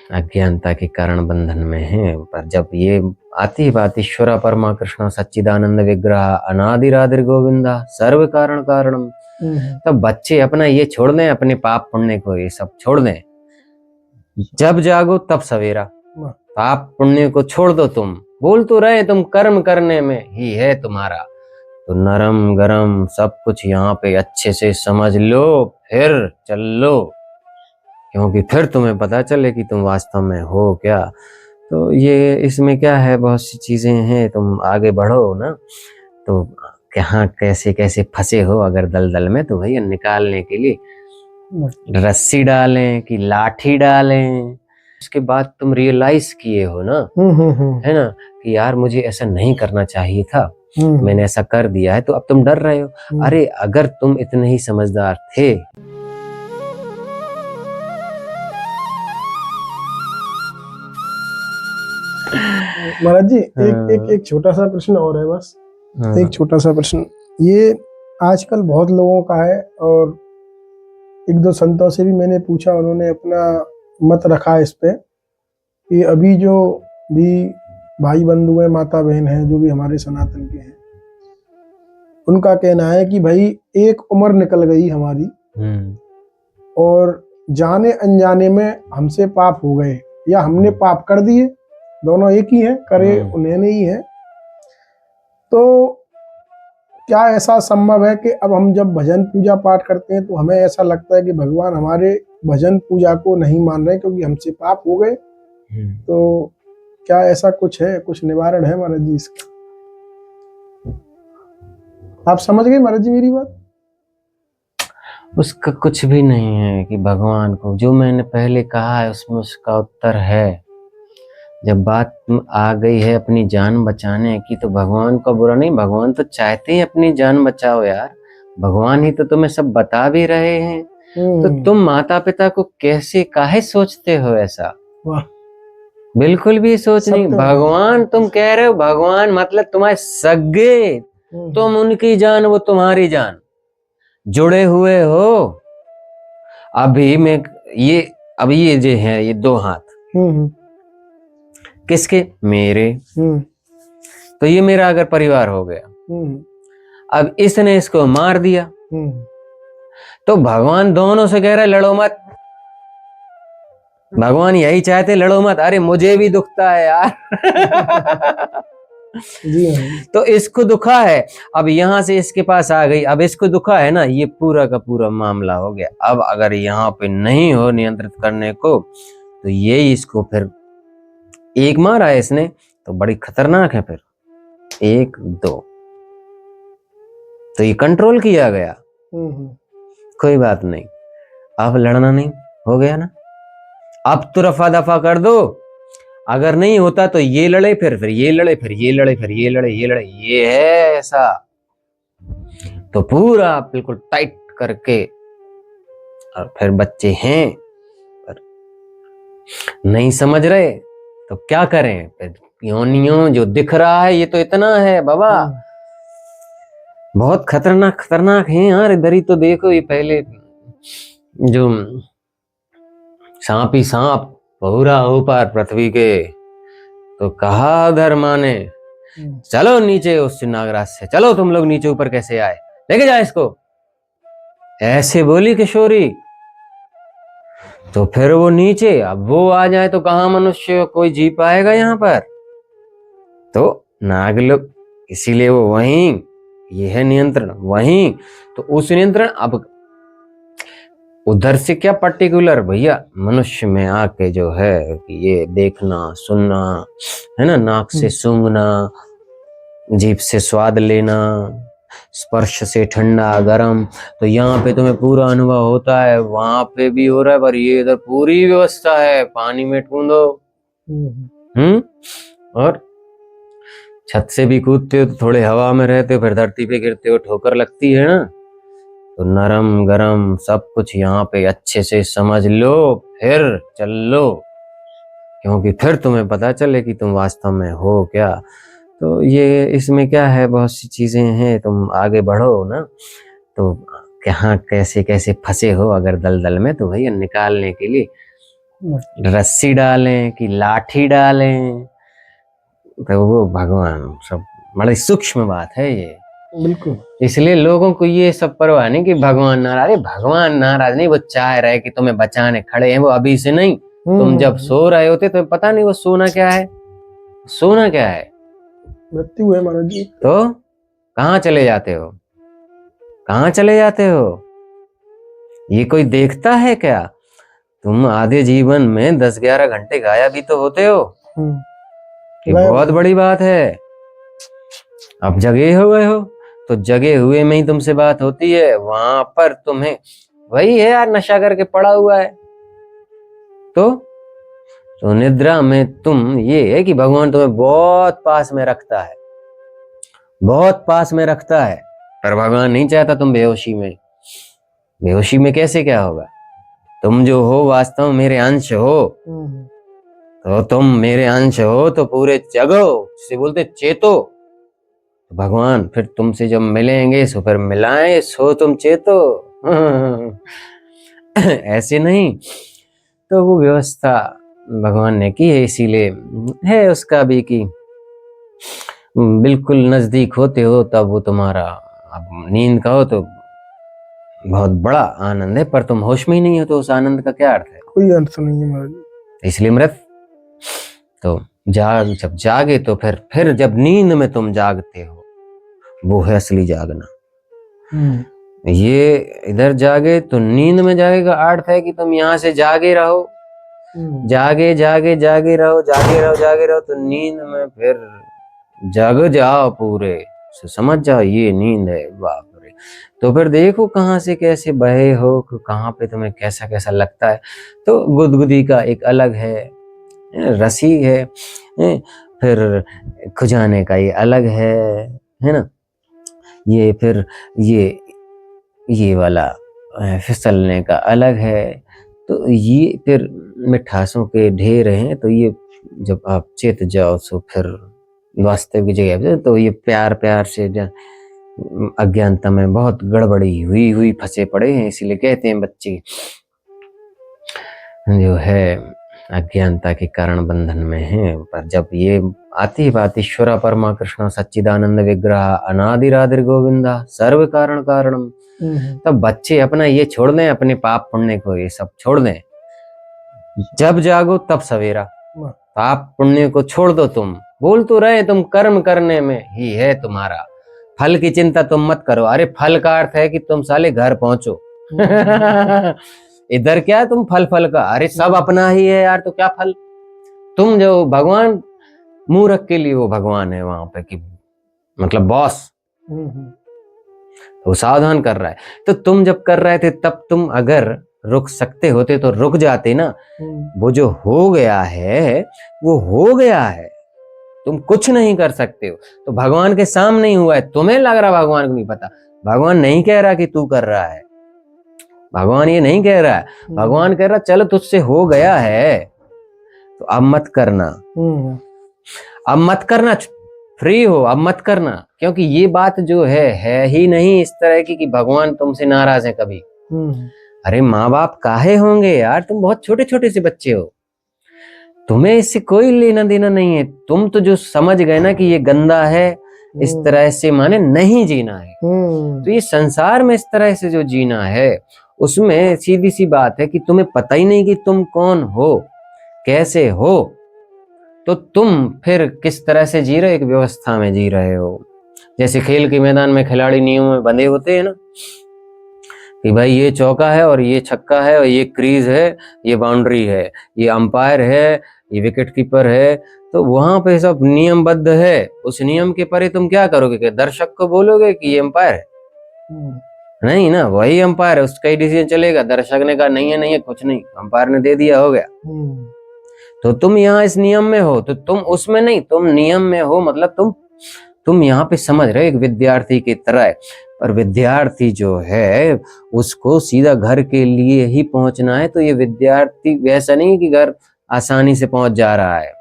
अज्ञानता के कारण बंधन में है। पर जब ये आती है बात ईश्वरा परमा कृष्ण सच्चिदानंद विग्रह अनादिरादिर गोविंदा सर्व कारण कारणम, तब बच्चे अपना ये छोड़ दें, अपने पाप पुण्य को ये सब छोड़ दें। जब जागो तब सवेरा, पाप पुण्य को छोड़ दो। तुम बोल तो रहे तुम कर्म करने में ही है तुम्हारा, तो नरम गरम सब कुछ यहाँ पे अच्छे से समझ लो, फिर चल लो, क्योंकि फिर तुम्हें पता चले कि तुम वास्तव में हो क्या। तो ये इसमें क्या है, बहुत सी चीजें हैं, तुम आगे बढ़ो ना। तो कहाँ कैसे कैसे फंसे हो अगर दलदल में, तो भैया निकालने के लिए रस्सी डालें कि लाठी डालें, उसके बाद तुम रियलाइज किए हो ना, है ना, कि यार मुझे ऐसा नहीं करना चाहिए था, मैंने ऐसा कर दिया है, तो अब तुम डर रहे हो। अरे अगर तुम इतने ही समझदार थे। महाराज जी एक छोटा सा प्रश्न और है बस। एक छोटा सा प्रश्न, ये आजकल बहुत लोगों का है और एक दो संतों से भी मैंने पूछा, उन्होंने अपना मत रखा इस पे कि अभी जो भी भाई बंधु हैं, माता बहन हैं, जो भी हमारे सनातन के हैं, उनका कहना है कि भाई एक उम्र निकल गई हमारी और जाने अनजाने में हमसे पाप हो गए या हमने पाप कर दिए, दोनों एक ही है, करे उन्होंने ही है। तो क्या ऐसा संभव है कि अब हम जब भजन पूजा पाठ करते हैं तो हमें ऐसा लगता है कि भगवान हमारे भजन पूजा को नहीं मान रहे क्योंकि हमसे पाप हो गए? तो क्या ऐसा कुछ है, कुछ निवारण है महाराज जी इसका? आप समझ गए महाराज जी मेरी बात? उसका कुछ भी नहीं है कि भगवान को, जो मैंने पहले कहा है उसमें उसका उत्तर है। जब बात आ गई है अपनी जान बचाने की, तो भगवान का बुरा नहीं, भगवान तो चाहते हैं अपनी जान बचाओ यार, भगवान ही तो तुम्हें सब बता भी रहे हैं। तो तुम माता पिता को कैसे काहे सोचते हो ऐसा? बिल्कुल भी सोच नहीं। भगवान तुम कह रहे हो, भगवान मतलब तुम्हारे सगे, तुम उनकी जान वो तुम्हारी जान, जुड़े हुए हो। अभी मैं ये जो है ये दो हाथ किसके? मेरे। तो ये मेरा अगर परिवार हो गया, अब इसने इसको मार दिया, तो भगवान दोनों से कह रहा है लड़ो मत। भगवान यही चाहते लड़ो मत। अरे मुझे भी दुखता है यार तो इसको दुखा है, अब यहां से इसके पास आ गई, अब इसको दुखा है ना, ये पूरा का पूरा मामला हो गया। अब अगर यहाँ पे नहीं हो नियंत्रित करने को, तो ये इसको फिर एक मारा है इसने तो बड़ी खतरनाक है, फिर एक दो, तो ये कंट्रोल किया गया। कोई बात नहीं, अब लड़ना नहीं, हो गया ना। अब तो रफा दफा कर दो। अगर नहीं होता तो ये लड़े, फिर ये लड़े, फिर ये लड़े, फिर ये लड़े, ये लड़े, ये है ऐसा। तो पूरा बिल्कुल टाइट करके, और फिर बच्चे हैं पर नहीं समझ रहे तो क्या करें? फिर योनियों जो दिख रहा है ये तो इतना है बाबा, बहुत खतरनाक खतरनाक है यार। इधर ही तो देखो, ये पहले जो सांप ही सांप पूरा ऊपर पृथ्वी के, तो कहा उधर माने चलो नीचे उस नागराज से, चलो तुम लोग नीचे, ऊपर कैसे आए, लेके जाए इसको, ऐसे बोली किशोरी। तो फिर वो नीचे, अब वो आ जाए तो कहां मनुष्य कोई जी पाएगा यहाँ पर। तो नागलोक, इसीलिए वो वहीं, ये है नियंत्रण वहीं। तो उस नियंत्रण, अब उधर से क्या पर्टिकुलर भैया, मनुष्य में आके जो है कि ये देखना सुनना है ना, नाक से सूंघना, जीभ से स्वाद लेना, स्पर्श से ठंडा गरम, तो यहाँ पे तुम्हें पूरा अनुभव होता है, वहां पे भी हो रहा है, पर ये इधर पूरी व्यवस्था है, पानी में कूदो, और छत से भी कूदते हो तो थोड़े हवा में रहते हो, फिर धरती पे गिरते हो, ठोकर लगती है ना। तो नरम गरम सब कुछ यहाँ पे अच्छे से समझ लो, फिर चल लो, क्योंकि फिर तुम्हें पता चले कि तुम वास्तव में हो क्या। तो ये इसमें क्या है, बहुत सी चीजें हैं, तुम आगे बढ़ो ना। तो कहाँ कैसे कैसे फंसे हो अगर दलदल में, तो भैया निकालने के लिए रस्सी डालें कि लाठी डालें, तो वो भगवान सब बड़ी सूक्ष्म बात है ये। बिल्कुल। इसलिए लोगों को ये सब परवाह नहीं कि भगवान नाराज। अरे भगवान नाराज नहीं, वो चाह रहे कि तुम्हें बचाने खड़े हैं, वो अभी से नहीं। तुम जब सो रहे होते तुम्हें पता नहीं वो सोना क्या है, सोना क्या है, मृत्यु है महाराज जी। तो कहाँ चले जाते हो, कहाँ चले जाते हो, ये कोई देखता है क्या? तुम आधे जीवन में 10-11 घंटे गायब भी तो होते हो, ये बहुत बड़ी बात है। अब जगे हो गए हो तो जगे हुए में ही तुमसे बात होती है, वहां पर तुम्हें वही है यार, नशा करके पड़ा हुआ है। तो निद्रा में तुम, ये है कि भगवान तुम्हें बहुत पास में रखता है, बहुत पास में रखता है, पर भगवान नहीं चाहता तुम बेहोशी में। बेहोशी में कैसे क्या होगा? तुम जो हो वास्तव में मेरे अंश हो, तो तुम मेरे अंश हो तो पूरे जगो, जिसे बोलते चेतो। तो भगवान फिर तुमसे जब मिलेंगे सो फिर मिलाएं, सो तुम चेतो। ऐसे नहीं। तो वो व्यवस्था भगवान ने की है, इसीलिए है उसका भी कि बिल्कुल नजदीक होते हो तब वो तुम्हारा, अब नींद का हो तो बहुत बड़ा आनंद है, पर तुम होश में ही नहीं हो तो उस आनंद का क्या अर्थ है? कोई अर्थ नहीं है महाराज। इसलिए मृत तो जब जागे तो फिर जब नींद में तुम जागते हो, वो है असली जागना। ये इधर जागे तो नींद में जागे का अर्थ है कि तुम यहाँ से जागे रहो, जागे जागे जागे रहो, जागे रहो जागे रहो, तो नींद में फिर जग जाओ पूरे, समझ जाओ ये नींद है। बाप रे। तो फिर देखो कहाँ से कैसे बहे हो, कहाँ पे तुम्हें कैसा कैसा लगता है। तो गुदगुदी का एक अलग है, रसी है, फिर खुजाने का ये अलग है ना। ये फिर ये वाला फिसलने का अलग है। तो ये फिर मिठासों के ढेर हैं। तो ये जब आप चेत जाओ तो फिर वास्तविक जगह पे, तो ये प्यार प्यार से अज्ञानता में बहुत गड़बड़ी हुई फंसे पड़े हैं। इसीलिए कहते हैं बच्चे जो है अज्ञानता के कारण बंधन में है, पर जब ये आती बात ईश्वरा परमा कृष्ण सच्चिदानंद विग्रह अनादिरादिर गोविंदा सर्व कारण कारणम, तब बच्चे अपना ये छोड़ दें, अपने पाप पुण्य को ये सब छोड़ दें। जब जागो तब सवेरा, पाप पुण्य को छोड़ दो। तुम बोल तो रहे तुम कर्म करने में ही है तुम्हारा, फल की चिंता तुम मत करो। अरे फल का अर्थ है कि तुम साले घर पहुंचो। इधर क्या है तुम फल का, अरे सब अपना ही है यार, तो क्या फल? तुम जो भगवान मूर्ख के लिए वो भगवान है वहां पे, कि मतलब बॉस, वो सावधान कर रहा है। तो तुम जब कर रहे थे तब तुम अगर रुक सकते होते तो रुक जाते ना। वो जो हो गया है वो हो गया है, तुम कुछ नहीं कर सकते हो। तो भगवान के सामने ही हुआ है, तुम्हें लग रहा भगवान को नहीं पता। भगवान नहीं कह रहा कि तू कर रहा है, भगवान ये नहीं कह रहा है। भगवान कह रहा चलो तुझसे हो गया है तो अब मत करना, अब मत करना, फ्री हो, अब मत करना। क्योंकि ये बात जो है ही नहीं इस तरह की कि भगवान तुमसे नाराज है कभी। अरे माँ बाप काहे होंगे यार, तुम बहुत छोटे छोटे से बच्चे हो, तुम्हें इससे कोई लेना देना नहीं है। तुम तो जो समझ गए ना कि ये गंदा है, इस तरह से माने नहीं जीना है। तो ये संसार में इस तरह से जो जीना है उसमें सीधी सी बात है कि तुम्हें पता ही नहीं कि तुम कौन हो, कैसे हो, तो तुम फिर किस तरह से जी रहे हो, एक व्यवस्था में जी रहे हो। जैसे खेल के मैदान में खिलाड़ी नियमों में बंधे होते हैं ना, कि भाई ये चौका है और ये छक्का है और ये क्रीज है, ये बाउंड्री है, ये अंपायर है, ये विकेट कीपर है। तो वहां पे सब नियमबद्ध है। उस नियम के परे तुम क्या करोगे? कि दर्शक को बोलोगे कि ये अंपायर है? नहीं ना, वही अंपायर है, उसका ही डिसीजन चलेगा। दर्शक ने कहा नहीं है कुछ नहीं, अंपायर ने दे दिया, हो गया। तो तुम यहाँ इस नियम में हो, तो तुम उसमें नहीं, तुम नियम में हो। मतलब तुम यहाँ पे समझ रहे हो एक विद्यार्थी की तरह। पर विद्यार्थी जो है उसको सीधा घर के लिए ही पहुंचना है। तो ये विद्यार्थी वैसा नहीं कि घर आसानी से पहुंच जा रहा है।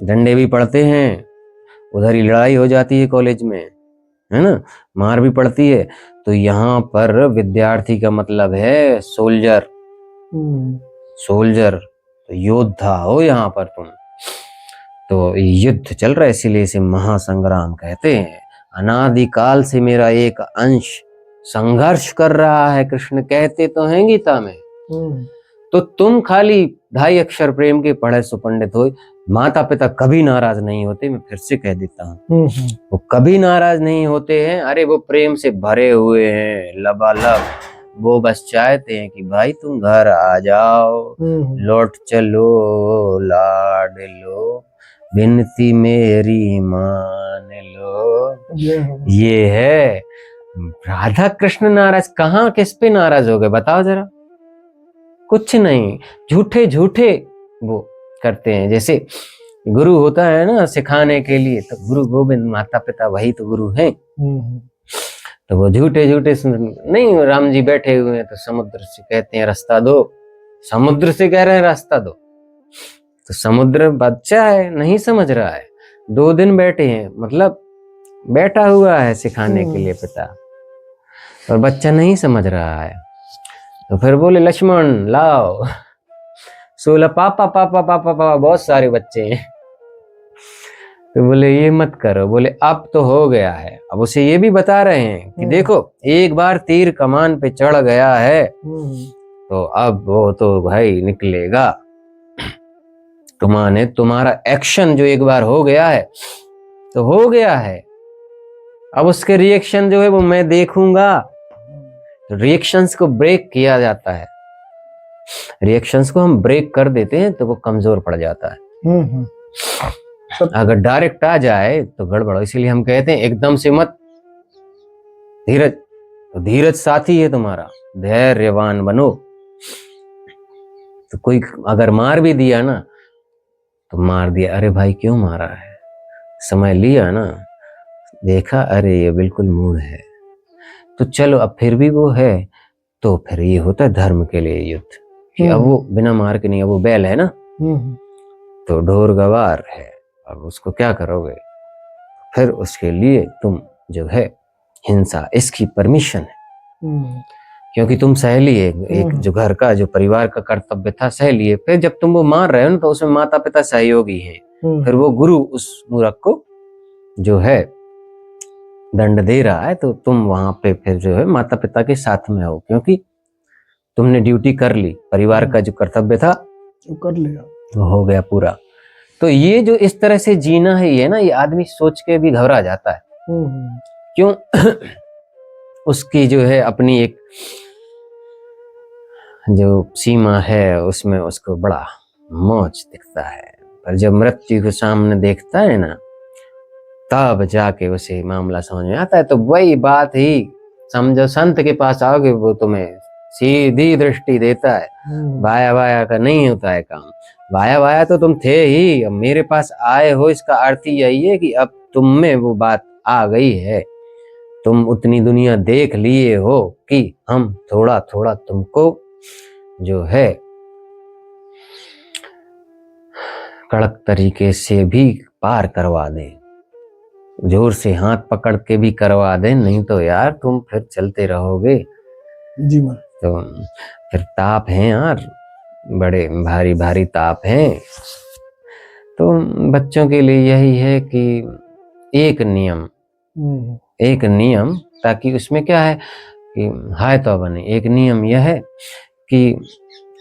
डंडे भी पड़ते हैं, उधर ही लड़ाई हो जाती है कॉलेज में, है ना, मार भी पड़ती है। तो यहाँ पर विद्यार्थी का मतलब है सोल्जर, सोल्जर, तो योद्धा हो यहाँ पर तुम। तो युद्ध चल रहा है, इसीलिए इसे महासंग्राम कहते हैं। अनादिकाल से मेरा एक अंश संघर्ष कर रहा है, कृष्ण कहते तो हैं गीता में। तो तुम खाली 2.5 अक्षर प्रेम के पढ़े सुपंडित हो। माता पिता कभी नाराज नहीं होते, मैं फिर से कह देता हूँ, वो कभी नाराज नहीं होते हैं। अरे वो प्रेम से भरे हुए हैं लबालब, वो बस चाहते हैं कि भाई तुम घर आ जाओ, लौट चलो लाडलो, विनती मेरी मान लो। ये है राधा कृष्ण। नाराज कहाँ, किस पे नाराज हो गए बताओ जरा? कुछ नहीं, झूठे झूठे वो करते हैं। जैसे गुरु होता है ना सिखाने के लिए, तो गुरु गोविंद माता पिता वही तो गुरु हैं। तो वो झूठे झूठे नहीं, राम जी बैठे हुए हैं तो समुद्र से कहते हैं रास्ता दो, समुद्र से कह रहे हैं रास्ता दो। तो समुद्र बच्चा है, नहीं समझ रहा है। 2 दिन बैठे हैं, मतलब बैठा हुआ है सिखाने के लिए पिता, और बच्चा नहीं समझ रहा है। तो फिर बोले लक्ष्मण लाओ 16 पापा पापा पापा पापा, बहुत सारे बच्चे हैं। तो बोले ये मत करो, बोले अब तो हो गया है। अब उसे ये भी बता रहे हैं कि देखो एक बार तीर कमान पे चढ़ गया है तो अब वो तो भाई निकलेगा। तुम्हारा एक्शन जो एक बार हो गया है तो हो गया है, अब उसके रिएक्शन जो है वो मैं देखूंगा। रिएक्शंस को ब्रेक किया जाता है, रिएक्शंस को हम ब्रेक कर देते हैं तो वो कमजोर पड़ जाता है। अगर डायरेक्ट आ जाए तो गड़बड़। इसीलिए हम कहते हैं एकदम से मत, धीरज। तो धीरज साथी है तुम्हारा, धैर्यवान बनो। तो कोई अगर मार भी दिया ना तो मार दिया, अरे भाई क्यों मारा है, समय लिया ना, देखा अरे ये बिल्कुल मूड है तो चलो, अब फिर भी वो है तो फिर ये होता है धर्म के लिए युद्ध कि अब वो बिना मार के नहीं, अब वो बैल है ना तो ढोर गवार है, अब उसको क्या करोगे? फिर उसके लिए तुम जो है हिंसा, इसकी परमिशन है क्योंकि तुम सह लिए, एक जो घर का जो परिवार का कर्तव्य था सह लिए। फिर जब तुम वो मार रहे हो ना तो उसमें माता पिता सहयोगी हैं। फिर वो गुरु उस मूर्ख को जो है दंड दे रहा है तो तुम वहां पे फिर जो है माता पिता के साथ में हो, क्योंकि तुमने ड्यूटी कर ली, परिवार का जो कर्तव्य था वो कर लिया, वो हो गया पूरा। तो ये जो इस तरह से जीना है ये ना, ये आदमी सोच के भी घबरा जाता है। क्यों? उसकी जो है अपनी एक जो सीमा है उसमें उसको बड़ा मौज दिखता है, पर जब मृत्यु के सामने देखता है ना तब जाके उसे मामला समझ में आता है। तो वही बात ही समझो, संत के पास आओगे वो तुम्हें सीधी दृष्टि देता है, वाया वाया का नहीं होता है काम। वाया वाया तो तुम थे ही, अब मेरे पास आए हो इसका अर्थ ही यही है कि अब तुम में वो बात आ गई है, तुम उतनी दुनिया देख लिए हो कि हम थोड़ा थोड़ा तुमको जो है कड़क तरीके से भी पार करवा दें, जोर से हाथ पकड़ के भी करवा दें, नहीं तो यार तुम फिर चलते रहोगे। जी मन। तो फिर ताप हैं यार, बड़े भारी भारी ताप हैं। तो बच्चों के लिए यही है कि एक नियम, ताकि उसमें क्या है कि हाय तो बने। एक नियम यह है कि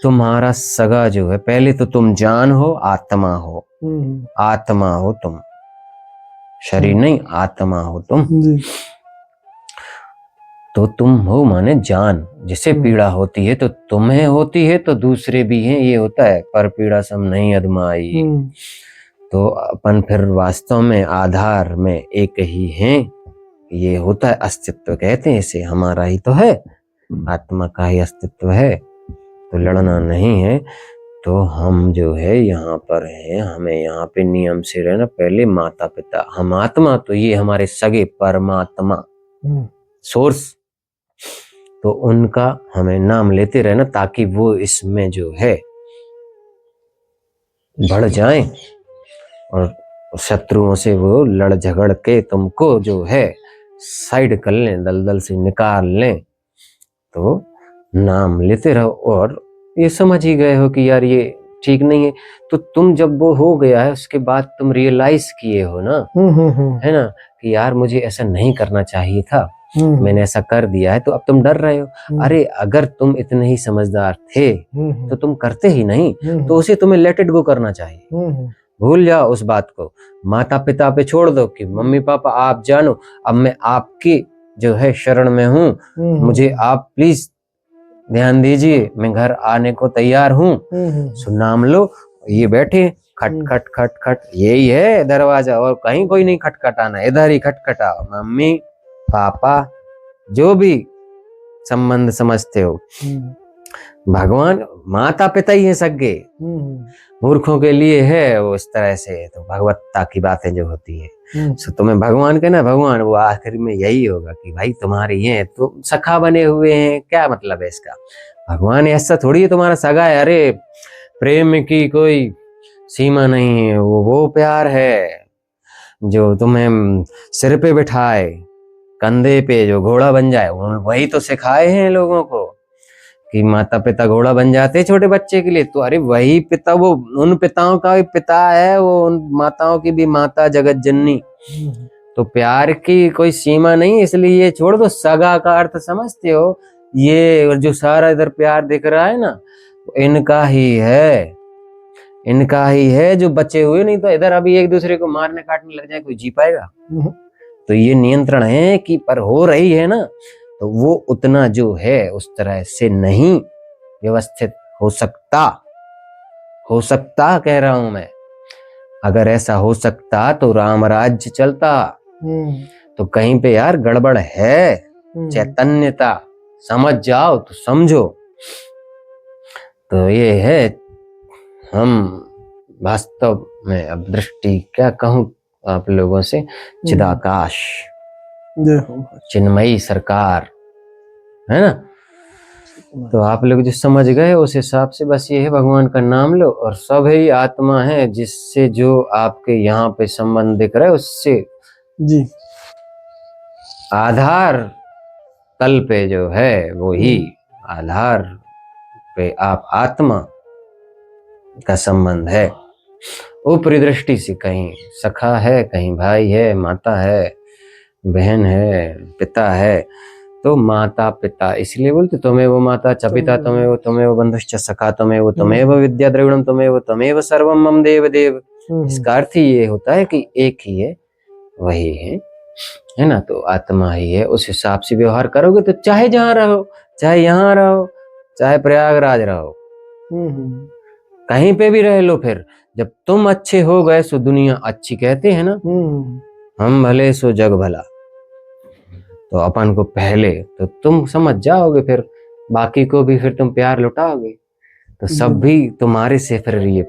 तुम्हारा सगा जो है, पहले तो तुम जान हो, आत्मा हो, आत्मा हो तुम, शरीर नहीं, आत्मा हो तुम जी। तो तुम हो माने जान, जिसे पीड़ा होती है तो तुम्हें होती है तो दूसरे भी हैं, ये होता है पर पीड़ा सम नहीं अदमाई। तो अपन फिर वास्तव में आधार में एक ही हैं, ये होता है अस्तित्व कहते हैं इसे, हमारा ही तो है, आत्मा का ही अस्तित्व है, तो लड़ना नहीं है। तो हम जो है यहाँ पर हैं, हमें यहाँ पे नियम से रहना। पहले माता पिता, हम आत्मा, तो ये हमारे सगे परमात्मा सोर्स, तो उनका हमें नाम लेते रहना ताकि वो इसमें जो है बढ़ जाएं और शत्रुओं से वो लड़ झगड़ के तुमको जो है साइड कर लें, दलदल से निकाल लें। तो नाम लेते रहो और ये समझ ही गए हो कि यार ये ठीक नहीं है, तो तुम जब वो हो गया है उसके बाद तुम रियलाइज किए हो ना, है ना, कि यार मुझे ऐसा नहीं करना चाहिए था, मैंने ऐसा कर दिया है, तो अब तुम डर रहे हो। अरे अगर तुम इतने ही समझदार थे तो तुम करते ही नहीं, तो उसे तुम्हें लेट इट गो करना चाहिए, भूल जाओ उस बात को, माता पिता पे छोड़ दो कि मम्मी पापा आप जानो, अब मैं आपकी जो है शरण में हूँ, मुझे आप प्लीज ध्यान दीजिए, मैं घर आने को तैयार हूँ, सो नाम लो, ये बैठे खट खट खट खट, यही है दरवाजा, और कहीं कोई नहीं खटखटाना, इधर ही खटखटाओ, मम्मी पापा जो भी संबंध समझते हो, भगवान माता पिता ही है सगे, मूर्खों के लिए है वो इस तरह से, तो भगवत्ता की बातें जो होती है, सो तुम्हें भगवान के ना, भगवान वो आखिर में यही होगा कि भाई तुम्हारी है तो सखा बने हुए हैं, क्या मतलब है इसका, भगवान ऐसा थोड़ी है तुम्हारा सगा है, अरे प्रेम की कोई सीमा नहीं है, वो प्यार है जो तुम्हें सिर पे बिठाए, कंधे पे जो घोड़ा बन जाए, वही तो सिखाए हैं लोगों को कि माता पिता घोड़ा बन जाते हैं छोटे बच्चे के लिए, तो अरे वही पिता, वो उन पिताओं का भी पिता है, वो उन माताओं की भी माता जगत जननी, तो प्यार की कोई सीमा नहीं, इसलिए ये छोड़ दो, सगा का अर्थ समझते हो, ये जो सारा इधर प्यार दिख रहा है ना, इनका ही है, इनका ही है जो बचे हुए, नहीं तो इधर अभी एक दूसरे को मारने काटने लग जाए, कोई जी पाएगा, तो ये नियंत्रण है कि पर हो रही है ना, तो वो उतना जो है उस तरह से नहीं व्यवस्थित हो सकता कह रहा हूं मैं, अगर ऐसा हो सकता तो राम राज्य चलता, तो कहीं पे यार गड़बड़ है, चैतन्यता समझ जाओ तो समझो, तो ये है, हम वास्तव में अब दृष्टि क्या कहूं आप लोगों से, चिदाकाश चिन्मयी सरकार है ना, तो आप लोग जो समझ गए उस हिसाब से बस ये है, भगवान का नाम लो, और सब ही आत्मा है जिससे जो आपके यहाँ पे संबंध दिख रहा है, उससे जी आधार तल पे जो है वो ही आधार पे आप आत्मा का संबंध है, ऊपरी दृष्टि से कहीं सखा है, कहीं भाई है, माता है, बहन है, पिता है, तो माता पिता इसलिए बोलते तुम्हें वो माता च पिता तुम्हें वो बंधुश्च सखा तुम्हें वो विद्या द्रविणम तुम्हें वो सर्वम मम देव देव, इसका अर्थ ही ये होता है कि एक ही है, वही है ना, तो आत्मा ही है, उस हिसाब से व्यवहार करोगे तो चाहे जहां रहो, चाहे यहाँ रहो, चाहे प्रयागराज रहो, कहीं पे भी रह लो, फिर जब तुम अच्छे हो गए सो दुनिया अच्छी, कहते हैं ना, हम भले सो जग भला, तो अपन को पहले तो तुम समझ जाओगे, फिर बाकी को भी फिर तुम प्यार लुटाओगे, तो सब भी तुम्हारे से फिर ये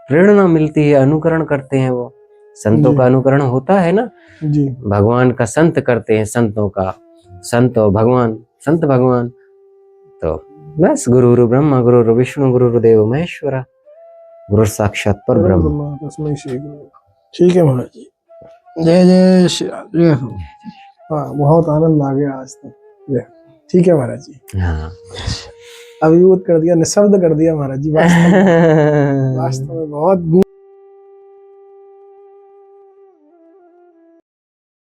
प्रेरणा मिलती है, अनुकरण करते हैं, वो संतों का अनुकरण होता है ना जी, भगवान का संत करते हैं, संतों का संत और भगवान, संत भगवान, तो बस गुरु ब्रह्मा गुरु विष्णु गुरु देव महेश्वरा, गुरु साक्षात पर ब्रह्म। ठीक है महाराज जी, जय जय श्री राम, जय हो। हाँ, बहुत आनंद आ गया आज तो, ठीक है महाराज जी, हाँ अभिभूत कर दिया, निशब्द कर दिया महाराज जी, वास्तव में बहुत